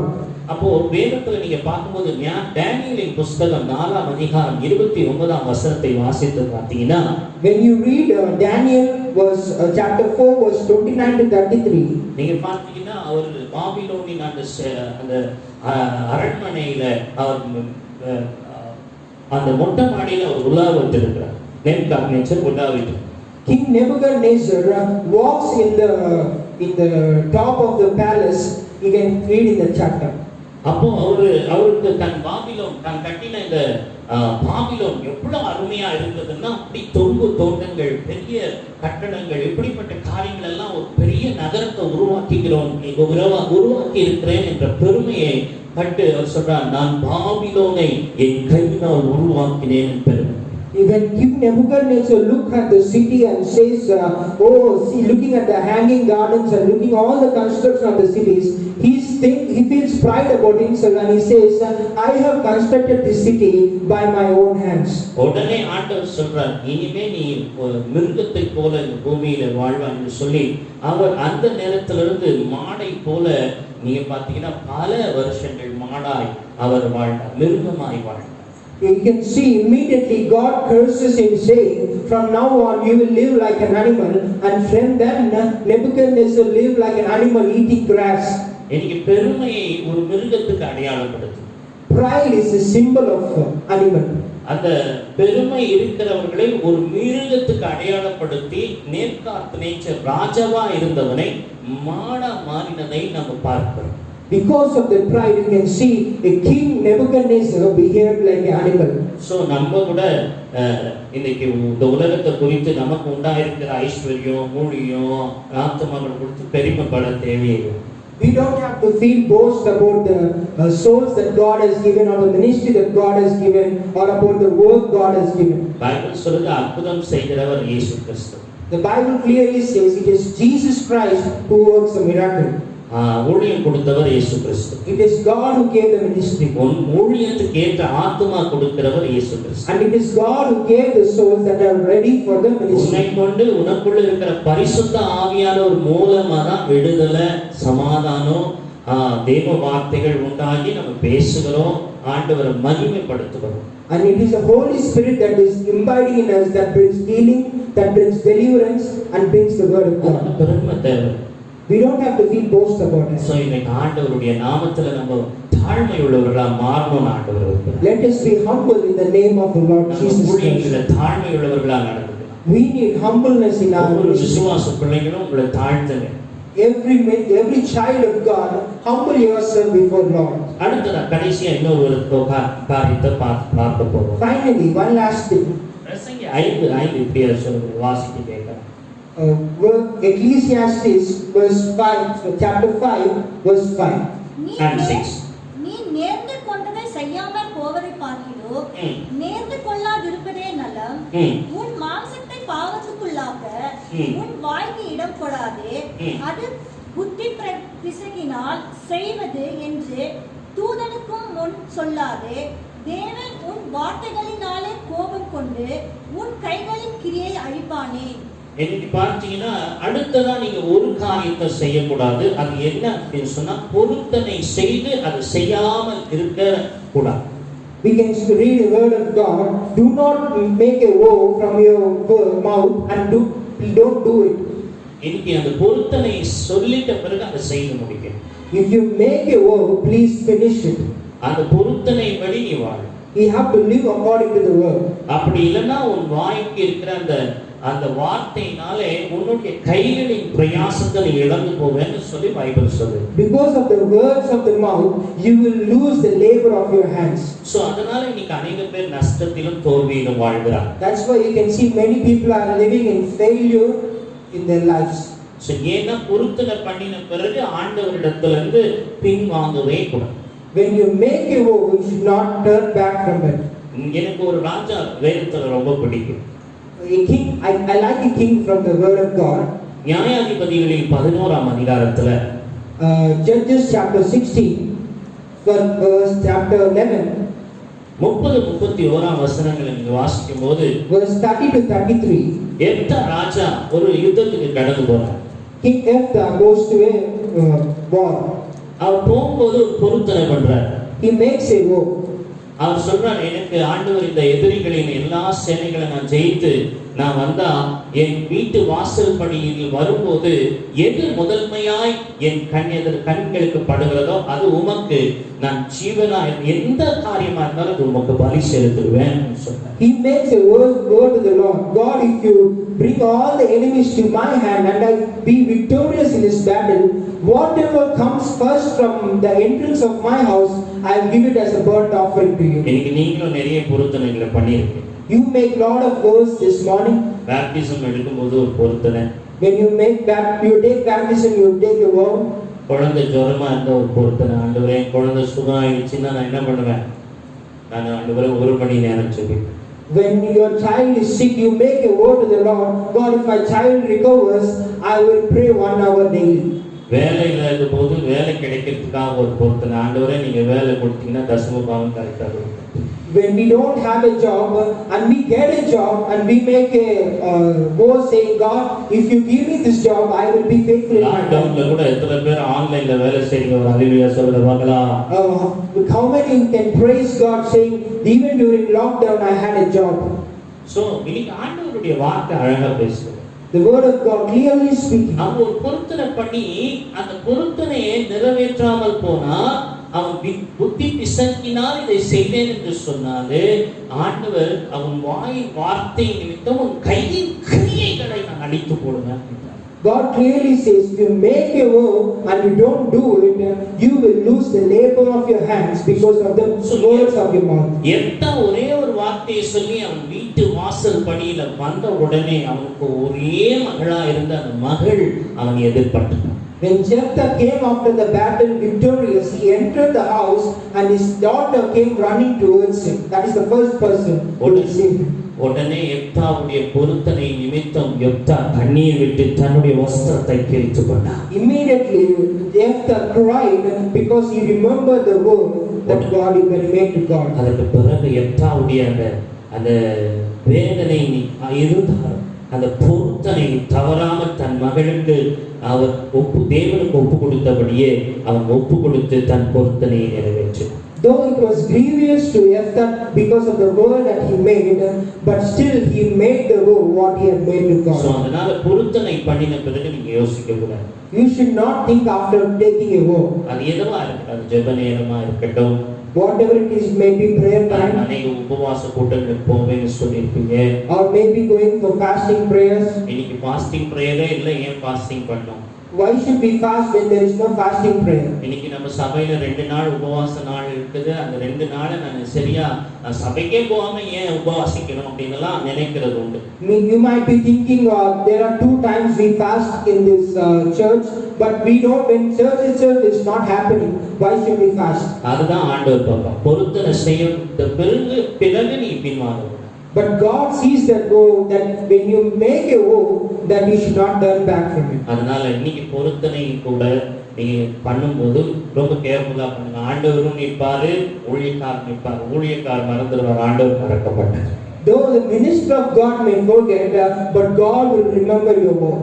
அப்போ வேதத்துல நீங்க பாக்கும்போது டேனியேலின் புத்தகம் 4ஆம் அதிகாரம் 29ஆம் வசனத்தை வாசித்து பார்த்தீங்கன்னா, when you read Daniel verse chapter 4 verse 29 to 33, நீங்க பார்த்தீங்கன்னா அவர் பாபிலோனின் அந்த அரண்மனையில அவர் அந்த மொட்டை மாடியில அவர் உலாவிட்டு இருக்கிறார். Nebuchadnezzar உலாவிட்டு King Nebuchadnezzar walks in the top of the palace. You can read in the chapter. அப்போ அவருக்கு தன் கட்டின இந்த பாபிலோன் எவ்வளவு அருமையா இருந்ததுன்னா, அப்படி தொங்கு தோட்டங்கள், பெரிய கட்டடங்கள், இப்படிப்பட்ட காரியங்கள் எல்லாம் ஒரு பெரிய நகரத்தை உருவாக்கி இருக்கிறேன் என்ற பெருமையை கண்டு அவர் சொல்றார், நான் பாபிலோனை என் கையினால் உருவாக்கினேன் பெருமை. Even King Nebuchadnezzar look at the city and says, see, looking at the hanging gardens and looking all the construction of the cities, he feels pride about himself and he says, I have constructed this city by my own hands. உடனே ஆண்டவர் சொல்றார், இனிமே நீ மிருகத்தை போல இந்த பூமியில வாழ்வாய் என்று சொல்லி அவர் அந்த நேரத்திலிருந்து மாடை போல நீங்க பாத்தீங்கன்னா பல வருஷங்கள் மாடாய் அவர் வாழ்ந்தார், மிருகமாய் வாழ்ந்தார். You can see immediately God curses him saying, from now on you will live like an animal, and from then Nebuchadnezzar lived like an animal eating grass. இன்னைக்கு பெருமையை ஒரு மிருகத்துக்கு அடையாளப்படுத்தும். Pride is a symbol of animal. அந்த பெருமை இருக்கிறவர்களை ஒரு மிருகத்துக்கு அடையாளப்படுத்தி நேபுகாத்நேச்சர் ராஜாவா இருந்தவனை மாடா மாறினதை நம்ம பார்க்கிறோம். Because of the pride, you can see a king Nebuchadnezzar behaved like an animal. So நம்ம கூட இன்னைக்கு இந்த உலகத்தை குறித்து நமக்கு உண்டாயிருக்கிற ஐஸ்வர்யம், ஊழியம், ஆத்துமாக்கள் குறித்து பெருமைப்பட தேவையில்லை. We don't have to feel boast about the souls that God has given, or the ministry that God has given, or about the work God has given. Bible சொல்லுது அற்புதம் செய்கிறவர் இயேசு கிறிஸ்து. The Bible clearly says it is Jesus Christ who works a miracle. ஊழியம் கொடுத்தவர் இயேசு கிறிஸ்து. It is God who gave the ministry. ஊழியத்துக்கு ஏற்ற ஆத்துமா கொடுக்கிறவர் இயேசு கிறிஸ்து. And it is God who gave the souls that are ready for the ministry. உன்னை கொண்டு உனக்குள்ள இருக்கிற பரிசுத்த ஆவியானவர் மூலமா தான் விடுதலை, சமாதானம், தேவ வார்த்தைகள் உண்டாகி நம்ம பேசுகிறோம், ஆண்டவரை மகிமைப்படுத்துகிறோம். And it is the Holy Spirit that is imbibing in us that brings healing, that brings deliverance, and brings the word of God. பெருமை தேவை. We don't have to feel boast about it. So இன்னைக்கு ஆண்டவருடைய நாமத்துல நம்ம தாழ்மை உள்ளவர்களா மாறணும்னு ஆண்டவர் விரும்புகிறார். Let us be humble in the name of the Lord Jesus Christ. ஊழியர்கள தாழ்மை உள்ளவர்களா நடந்துக்கணும். We need humbleness in our ஒவ்வொரு ministry. விசுவாச பிள்ளைகளும் உங்களை தாழ்த்துங்க. Every child of God, humble yourself before Lord. அடுத்ததா கடைசியா இன்னொரு காரியத்தை பார்க்க போறோம். Finally, one last thing. பிரசங்கி 5:5 இப்படியே சொல்லுங்க, வாசித்து கேட்கலாம். Ecclesiastes verse 5, chapter 5, verse 5 and 6. நீ நேர்ந்து கொண்டதை செய்யாமல் போவதை பார்க்கிறோ, நேர்ந்து கொள்ளாதிருப்பதே நலம். உன் மாம்சத்தை பாவத்துக்குள்ளாக்க உன் வாய்க்கு இடம் கொடாதே. அது புத்தி பிசகினால் செய்வது என்று தூதனுக்கும் முன் சொல்லாதே. தேவன் உன் வார்த்தைகளினாலே கோபம் கொண்டு உன் கைகளின் கிரியை அழிப்பானே. இன்னைக்கு பார்த்தீங்கன்னா அடுத்ததா நீங்க ஒரு காரியத்தை செய்யக்கூடாது. அது என்ன அப்படின்னு சொன்னா பொருத்தனை செய்து அதை செய்யாமல் இருக்க கூடாது. We can read the word of God. Do not make a vow from your mouth and don't do it. இன்னைக்கு அந்த பொருத்தனை சொல்லிட்ட பிறகு அதை செய்து முடிக்கணும். If you make a vow, please finish it. அந்த பொருத்தனை படி நீ வாழ. You have to live according to the word. அப்படி இல்லைன்னா உன் வாய்க்கு இருக்கிற அந்த வார்த்தையினாலே உன்னுடைய கைகளின் பிரயாசத்தை நீ இழந்து போவேன்னு சொல்லி பைபிள் சொல்லுது. Because of the words of the mouth, you will lose the labor of your hands. So அதனால இன்னைக்கு अनेक பேர் நஷ்டத்திலும் தோல்வியிலும் வாழ்கிறாங்க. That's why you can see many people are living in failure in their lives. So ஏன்னா பொருத்தனை பண்ணின பிறகு ஆண்டவரிடத்திலிருந்து பின்வாங்கவே கூடாது. When you make a vow, you should not turn back from it. எனக்கு ஒரு ராஜா வேதத்துல ரொம்ப பிடிக்கும். A king, I like a king from the word of God. நியாயாதிபதிகளின் 11ஆம் அதிகாரத்துல Judges chapter 16, verse chapter 11, 30-31 வசனங்களை நீங்க வாசிக்கும் போது verse 30 to 33. எப்தா ராஜா ஒரு யுத்தத்துக்கு கடந்து போறார். King Jephthah goes to a war. அவர் போகும்போது ஒரு பொருத்தனை பண்றார். He makes a vow. அவர் சொல்றார், எனக்கு ஆண்டவர் இந்த எதிரிகளின் எல்லா சேனைகளை நான் ஜெயித்து நான் வந்தா என் வீட்டு வாசல் படியில் வரும்போது எது முதன்மையாய் என் கண்களுக்கு படுகிறதோ அது உமக்கு நான் ஜீவனா எந்த காரியமா இருந்தாலும் அது உமக்கு பலி செலுத்துவேன் சொன்னார். He makes a word to the Lord. God, if you bring all the enemies to my hand and I be victorious in this battle, whatever comes first from the entrance of my house, I will give it as a burnt offering to you. இன்னைக்கு நீங்களும் நிறைய பொருத்தனைகளை பண்ணிருக்கீங்க. You make lot of vows this morning. Baptism எடுக்கும்போது ஒரு பொருத்தனை. When you take baptism, you take a vow. குழந்தை ஜுரமா இருந்த ஒரு பொருத்தனை. ஆண்டவரே குழந்தை சுகம் ஆயிடுச்சுன்னா நான் என்ன பண்ணுவேன்? நான் ஆண்டவரே 1 மணி நேரம் சொல்லுவேன். When your child is sick, you make a vow to the Lord. God, if my child recovers, I will pray 1 hour daily. வேலை இல்லாத போது வேலை கிடைக்கிறதுக்காக ஒரு பொருத்தனை. ஆண்டவரே நீங்க வேலை கொடுத்தீங்கன்னா தசம பாகம் கரெக்டா இருக்கும். When we don't have a job and we get a job and we make a vow saying, God, if you give me this job, I will be faithful in my லாக்டவுன்ல கூட எத்தனை பேர் ஆன்லைன்ல வேலை செய்றீங்க? ஒரு ஹalleluya சொல்லுங்க பார்க்கலாம். How many can praise God saying, even during lockdown I had a job? So இன்னைக்கு ஆண்டவருடைய வார்த்தை அழகா பேசுது. The word of God clearly speaking. அவன் ஒரு பொருத்தனை பண்ணி அந்த பொருத்தனையை நிறைவேற்றாமல் போனா அவன் புத்தி பிசங்கினால் இதை செய்தேன் என்று சொன்னாலே ஆண்டவர் அவன் வாயின் வார்த்தை நிமித்தம் உன் கையின் கிரியைகளை நான் அழித்து போடுவேன். God clearly says, if you make a vow and you don't do it, you will lose the labor of your hands because of the words of your mouth. எத்தா ஒரே ஒரு வார்த்தையை சொல்லி அவன் வீட்டு வாசல் படியில வந்த உடனே அவனுக்கு ஒரே மகளா இருந்த அந்த மகள் அவன் எதிர்பட்டான். When Jephthah came after the battle victorious, he entered the house and his daughter came running towards him. That is the first person who received him. உடனே எப்தாவுடைய பொருத்தனை நிமித்தம் எப்தா கண்ணீர் விட்டு தன்னுடைய வஸ்திரத்தை கிழித்து கொண்டான். Immediately Jephthah cried because he remembered the word that God had made to God. அதற்கு பிறகு எப்தாவுடைய அந்த வேதனை இருந்தார். அந்த பொருத்தனை தவறாமல் தன் மகளுக்கு அவர் தேவனுக்கு ஒப்பு கொடுத்தபடியே அவன் ஒப்பு கொடுத்து தன் பொருத்தனையை நிறைவேற்றினான். Though it was grievous to Jephthah because of the world that he made, but still he made the vow what he had made with So God. அதனால பொருத்தனை பண்ணின பிறகு நீங்க யோசிக்க கூடாது. You should not think after taking a vow. அது எதுவா இருக்கட்டும், அது ஜெப நேரமா இருக்கட்டும், Whatever it is, maybe prayer time, அநேக உபவாச கூட்டங்களுக்கு போவேன்னு சொல்லியிருப்பீங்க. or maybe going for fasting prayers. இன்னைக்கு ஃபாஸ்டிங் ப்ரேயரே இல்லை, ஏன் ஃபாஸ்டிங் பண்ணோம்? Why should we fast when there is no fasting prayer? இன்னைக்கு நம்ம சபையில 2 நாள் உபவாச நாள் இருக்குது. அந்த 2 நாளை நான் சரியா சபைக்கே போகாம ஏன் உபவாசிக்கணும் அப்படின்னுலாம் நினைக்கிறது உண்டு. You might be thinking there are 2 times we fast in this church, but we don't, when church itself is not happening, why should we fast? அதுதான் ஆண்டவர் பார்ப்பார். பொருத்தனை செய்த பிறகு நீ பின்வாங்க. But God sees that vow, that when you make a vow, that you should not turn back from it. அதனால இன்னைக்கு பொருத்தனை கூட நீங்க பண்ணும்போது ரொம்ப கேர்ஃபுல்லா பண்ணுங்க. ஆண்டவரும் நிற்பாரு, ஊழியக்காரர் நிற்பார். ஊழியக்காரர் மறந்துடுவார், ஆண்டவர் மறக்கப்பட்டார். Though the minister of God may forget, but God will remember your vow.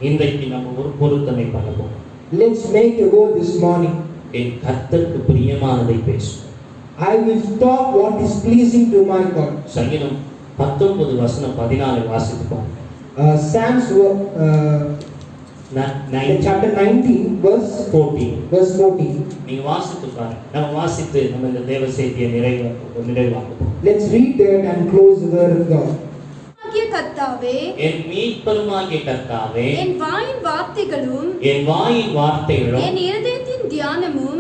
இன்றைக்கு நம்ம ஒரு பொருத்தனை பண்ணுவோம். Let's make a vow this morning. என் கர்த்தருக்கு பிரியமானதை பேசும். I will talk what is pleasing to my God. சங்கீதம் 19:14 வாசித்து பாருங்க. Psalms chapter 19 verse 14. நீங்க வாசித்து பாருங்க. நம்ம வாசித்து நம்ம இந்த தேவ செய்தியை நிறைவாக்குவோம். Let's read that and close the word of God. கர்த்தாவே, என் மீட்பருமாகிய கர்த்தாவே, என் வாயின் வார்த்தைகளும் என் இருதயத்தின் தியானமும்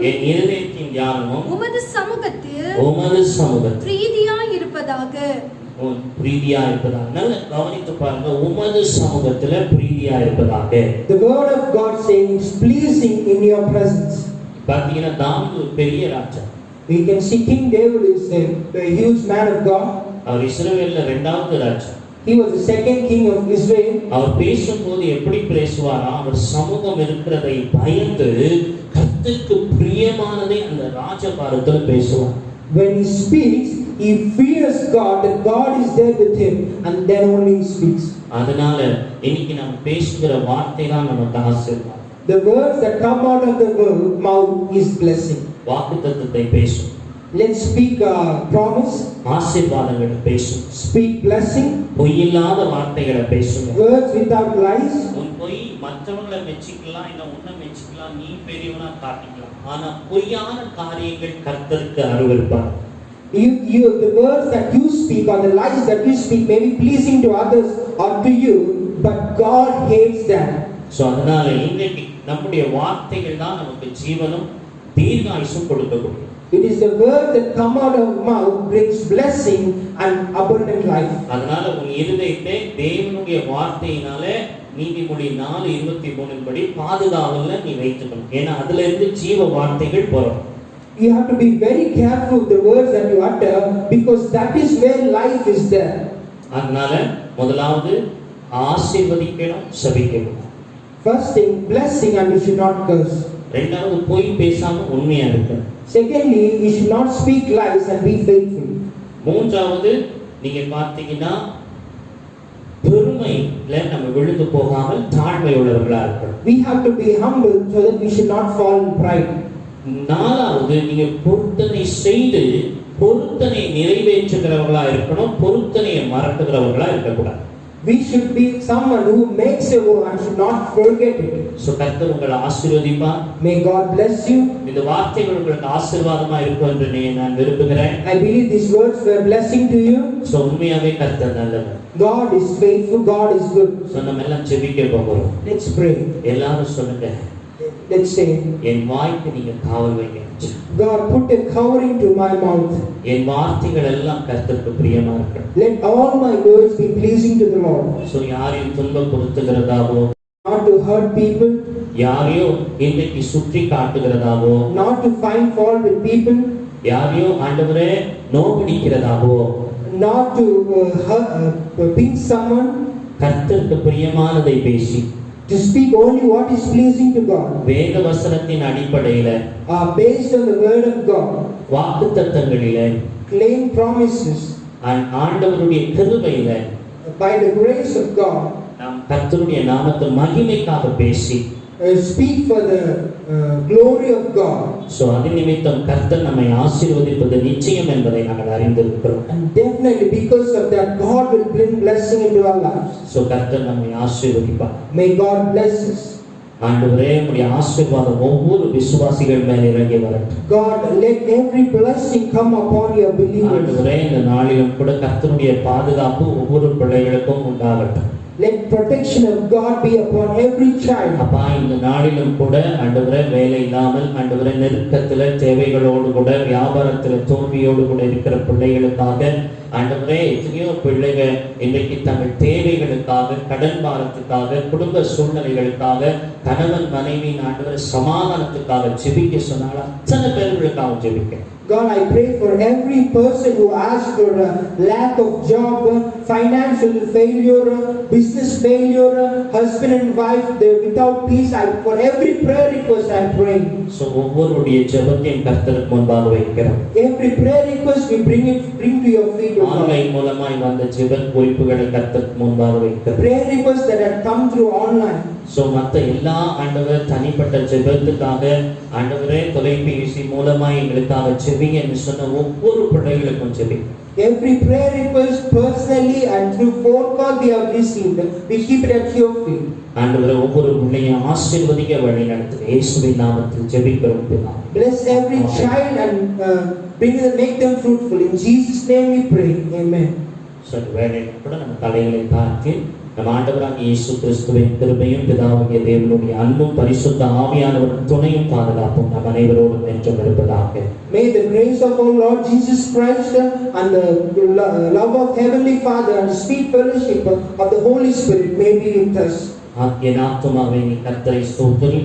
உமது சமூகத்தில் பிரீதியாய் இருப்பதாக. நல்ல கவனித்து பாருங்க. உமது சமூகத்துல பிரீதியா இருப்பதாக. The word of God saying is pleasing in your presence. பாத்தீங்கன்னா தாவீது ஒரு பெரிய ராஜா. We can see King David is a huge man of God. அவர் இஸ்ரவேல்ல 2வது ராஜா. He was the second king of Israel. அவர் பேசும்போது எப்படி பேசுவாரா? அவர் சமூகம் இருக்கிறதை பயந்து கர்த்தருக்கு பிரியமானதை அந்த ராஜபாரத்தில் பேசுவார். When he speaks, he fears God, that God is there with him, and then only he speaks. அதனால இன்னைக்கு நம்ம பேசுகிற வார்த்தை தான் நமக்கு ஆசீர்வாதம். The words that come out of the mouth is blessing. வாக்குத்தத்தத்தை பேசும். Let's speak promise. ஆசீர்வாதங்களை பேசும். Speak blessing. பொய்யில்லாத வார்த்தைகளை பேசும். Words without lies. உன் பொய் மற்றவங்களை மெச்சிக்கலாம், இல்ல உன்னை மெச்சிக்கலாம், நீ பெரியவனா காட்டிக்கலாம். ஆனா பொய்யான காரியங்கள் கர்த்தருக்கு அருவருப்பார். The words that you speak or the lies that you speak may be pleasing to others or to you, but God hates that. So அதனால இன்னைக்கு நம்முடைய வார்த்தைகள் தான் நமக்கு ஜீவனும் தீர்காயுசும் கொடுக்கக்கூடிய. It is the word that come out of mouth brings blessing and abundant life. அதனால உன் இருதயத்தை தேவனுடைய வார்த்தையினாலே நீதிமொழி 4:23 படி பாதுகாவல்ல நீ வைத்துக்கணும். ஏன்னா அதுல இருந்து ஜீவ வார்த்தைகள் வரும். You have to be very careful with the words that you utter, because that is where life is there. அதனால முதலாவது ஆசீர்வதிக்கணும், சபிக்கணும். First thing, blessing, and you should not curse. இரண்டாவது பொய் பேசாம உண்மையா இருக்கணும். Secondly, you should not speak lies and be faithful. மூன்றாவது நீங்க பார்த்தீங்கன்னா பெருமையில நம்ம விழுந்து போகாமல் தாழ்மை உள்ளவர்களா இருக்கணும். We have to be humble so that we should not fall in pride. நாலாவது நீங்க பொருத்தனை செய்து பொருத்தனை நிறைவேற்றுகிறவர்களா இருக்கணும், பொருத்தனையை மறக்குகிறவர்களா இருக்கக்கூடாது. We should be someone who makes a vow and should not forget it. So கர்த்தர் உங்களை ஆசீர்வதிப்பார். May God bless you. இந்த வார்த்தைகள் உங்களுக்கு ஆசீர்வாதமா இருக்கும் என்று நான் விரும்புகிறேன். I believe these words were blessing to you. So உண்மையாவே கர்த்தர் நல்லவர். God is faithful, God is good. So நம்ம எல்லாம் ஜெபிக்க போகிறோம். Let's pray. எல்லாரும் சொல்லுங்க. Let's say, என் வாய்க்கு நீங்க காவல் வைங்க. God, put a covering to my mouth. என் வார்த்தைகள் எல்லாம் கர்த்தருக்கு பிரியமா இருக்கணும். Let all my words be pleasing to the Lord. So யாரையும் துன்பப்படுத்துகிறதாவோ, Not to hurt people, யாரையோ இன்னைக்கு சுற்றி காட்டுகிறதாவோ, not to find fault with people, யாரையோ ஆண்டவரே நோகடிக்கிறதாவோ, not to pinch someone, கர்த்தருக்கு பிரியமானதை பேசி to speak only what is pleasing to God, வேத வசனத்தின் அடிப்படையில based on the word of God, வாக்குத்தத்தங்களில claim promises, ஆண்டவருடைய கிருபையில by the grace of God, நாம் கர்த்தருடைய நாமத்தை மகிமைக்காக பேசி speak for the glory of God. So அது நிமித்தம் கர்த்தர் நம்மை ஆசீர்வதிப்பது நிச்சயம் என்பதை நாங்கள் அறிந்திருக்கிறோம். And definitely because of that, God will bring blessing into our lives. So கர்த்தர் நம்மை ஆசீர்வதிப்பார். May God bless us. ஆண்டவரே உம்முடைய ஆசீர்வாதம் ஒவ்வொரு விசுவாசிகள் மேல் இறங்கி வரட்டும். God, let every blessing come upon your believers. ஆண்டவரே இந்த நாளிலும் கூட கர்த்தருடைய பாதுகாப்பு ஒவ்வொரு பிள்ளைகளுக்கும் உண்டாகட்டும். Let protection of God be upon every child. அப்பா இந்த நாளிலும் கூட ஆண்டவரே வேலை இல்லாமல் ஆண்டவரே நெருக்கத்துல தேவைகளோடு கூட வியாபாரத்துல தோல்வியோடு கூட இருக்கிற பிள்ளைகளுக்காக ஆண்டவரே எத்தனையோ பிள்ளைகள் இன்றைக்கு தங்கள் தேவைகளுக்காக கடன் பாரத்துக்காக குடும்ப சூழ்நிலைகளுக்காக கணவன் மனைவி ஆண்டவரே சமாதானத்துக்காக ஜெபிக்க சொன்னால் அத்தனை பேர்களுக்காக ஜெபிக்க. God, I pray for every person who asks for a lack of job, financial failure, business failure, husband and wife, they're without peace. For every prayer request I'm praying. So ஒவ்வொருடைய ஜெபத்தையும் கர்த்தருக்கு முன்பாக வைக்கிறோம். Every prayer request we bring to your feet. Online மூலமாய் வந்த ஜெப குறிப்புகளை கர்த்தருக்கு முன்பாக வைக்கிறோம். Prayer requests that have come through online. So மத்த எல்லா ஆண்டவர் தனிப்பட்ட ஜெபத்துக்காக ஆண்டவரே தொலைபேசி மூலமாய் எங்களுக்காக ஜெபிங்க என்று சொன்ன ஒவ்வொரு பிள்ளைகளுக்கும் JP. Every prayer request personally and through phone call we have received, we keep it at your feet. ஆண்டவரே ஒவ்வொரு பிள்ளையும் ஆசீர்வதிக்க வழி நடத்துங்க. இயேசுவின் நாமத்தில் ஜெபிக்கிறோம் பிதாவே. Bless every child and make them fruitful. In Jesus' name we pray. Amen. சரி வேளையில கூட நம்ம தலைகளை தாழ்த்தி நம் ஆண்டவராகிய இயேசு கிறிஸ்துவின் கிருபையும் பிதாவாகிய தேவனுடைய அன்பும் பரிசுத்த ஆவியானவரின் துணையும் பாதுகாப்பும் நம் அனைவரோடும் என்றும் இருப்பதாக. May the grace of our Lord Jesus Christ and the love of Heavenly Father and sweet fellowship of the Holy Spirit may be with us. என் ஆத்துமாவே நீ கர்த்தரை ஸ்தோத்திரி,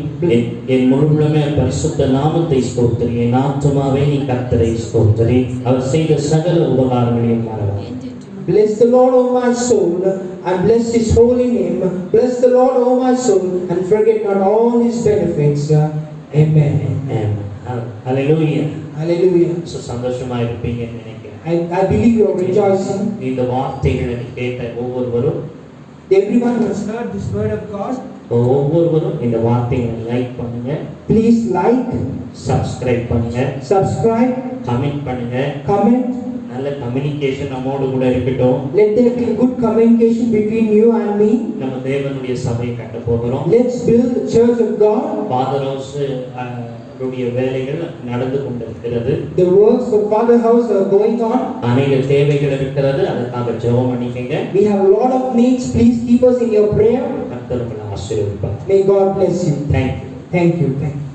என் முழுமே பரிசுத்த நாமத்தை ஸ்தோத்திரி. என் ஆத்துமாவே நீ கர்த்தரை ஸ்தோத்திரி, அவர் செய்த சகல உபகாரங்களையும் மறவாதே. Bless the Lord, O my soul, and bless His holy name. Bless the Lord, O my soul, and forget not all His benefits. Amen. Hallelujah. Hallelujah. So சந்தோஷமா இருப்பீங்கன்னு நினைக்கிறேன். I believe you are rejoicing. இந்த வார்த்தைகளை கேட்ட ஒவ்வொருவரும், everyone who has heard this word of God, ஒவ்வொருவரும் இந்த வார்த்தைகளை லைக் பண்ணுங்க. please like, சப்ஸ்கிரைப் பண்ணுங்க, subscribe, கமெண்ட் பண்ணுங்க. comment. நல்ல கம்யூனிகேஷன் நம்மோடு கூட இருக்கட்டும். Let there be good communication between you and me. நம்ம தேவனுடைய சபையை கட்ட போகிறோம். Let's build the church of God. Father house உடைய வேலைகள் நடந்து கொண்டிருக்கிறது. The works for Father House are going on. அநேக தேவைகள் இருக்கிறது, அதற்காக ஜெபம் பண்ணிக்கங்க. We have a lot of needs. Please keep us in your prayer. கர்த்தர் உங்களை ஆசீர்வதிப்பார். May God bless you. Thank you. Thank you. Thank you.